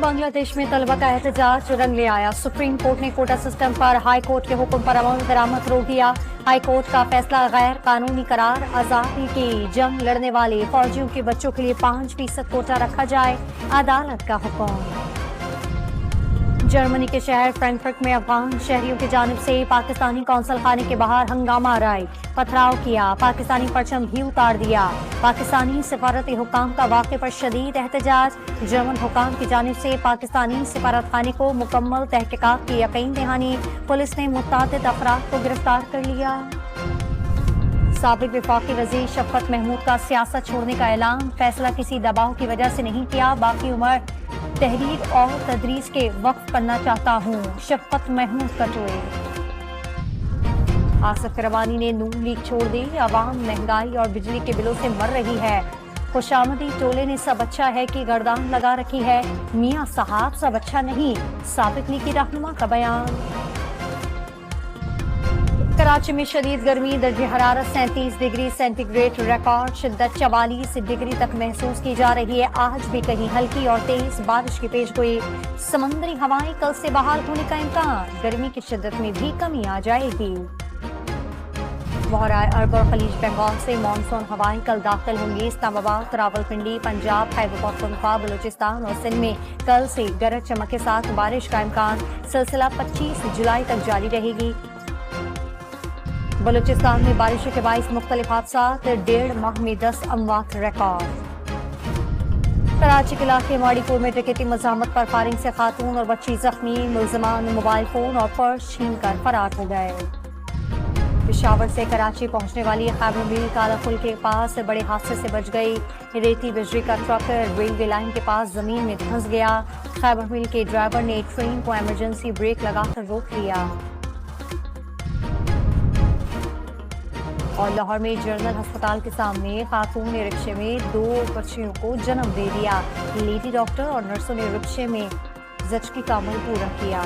बांग्लादेश में तलबा का एहतजाज रंग ले आया। सुप्रीम कोर्ट ने कोटा सिस्टम पर हाई कोर्ट के हुक्म पर अमल दरामद रोक दिया। हाई कोर्ट का फैसला गैर कानूनी करार। आजादी की जंग लड़ने वाले फौजियों के बच्चों के लिए 5% कोटा रखा जाए, अदालत का हुक्म। जर्मनी के शहर फ्रैंकफर्ट में अफगान शहरियों की जानिब से पाकिस्तानी कौंसल खाने के बाहर हंगामा आराई, पथराव किया, पाकिस्तानी परचम भी उतार दिया। पाकिस्तानी सिफारती हुक्काम का वाक़े पर शदीद एहतजाज। जर्मन हुक्काम की जानिब से पाकिस्तानी सिफारत खाने को मुकम्मल तहकीकात की यकीन दहानी। पुलिस ने मुतअद्दिद अफराद को गिरफ्तार कर लिया। साबिक वफाकी वज़ीर शफ़क़त महमूद का सियासत छोड़ने का ऐलान, फैसला किसी दबाव की वजह से नहीं किया, बाकी उम्र तहरीर और तदरीस के वक्फ करना चाहता हूँ, शफ़क़त महमूद का ट्वीट। आसिफ रवानी ने नून लीग छोड़ दी, आवाम महंगाई और बिजली के बिलों से मर रही है। खुशामदी टोले ने सब अच्छा है कि गर्दान लगा रखी है, मियाँ साहब सब अच्छा नहीं, साबिक लीगी रहनुमा का बयान। कराची में शदीद गर्मी, दर्जे हरारत 37 डिग्री सेंटीग्रेड रिकॉर्ड, शिद्दत 44 डिग्री तक महसूस की जा रही है। आज भी कहीं हल्की और तेज बारिश की पेशगोई। समंदरी हवाएं कल से बहाल होने का इम्कान, गर्मी की शिद्दत में भी कमी आ जाएगी। बहराए अरब और खलीज बंगाल से मानसून हवाएं कल दाखिल होंगी। इस्लामाबाद, रावलपिंडी, पंजाब, खैबर पख्तूनख्वा, बलूचिस्तान और सिंध में कल से गरज चमक के साथ बारिश का इम्कान। सिलसिला 25 जुलाई तक जारी रहेगी। बलूचिस्तान में बारिशों के बाइस मुख्तलिफ हादसात, 1.5 माह में 10 अमवात रिकॉर्ड। कराची के इलाके माड़ीपुर में डकैती मज़ाहमत पर फायरिंग से खातून और बच्ची जख्मी, मुल्ज़िमान मोबाइल फोन और पर्स छीनकर फरार हो गए। पेशावर से कराची पहुंचने वाली खैबर मिल कालापुल के पास बड़े हादसे से बच गई। रेती बिजली का ट्रक रेलवे लाइन के पास जमीन में धंस गया। खैबर मिल के ड्राइवर ने ट्रेन को इमरजेंसी ब्रेक लगाकर रोक लिया। और लाहौर में जनरल अस्पताल के सामने खातून ने रिक्शे में 2 बच्चियों को जन्म दे दिया। लेडी डॉक्टर और नर्सों ने रिक्शे में जचकी का अमल पूरा किया।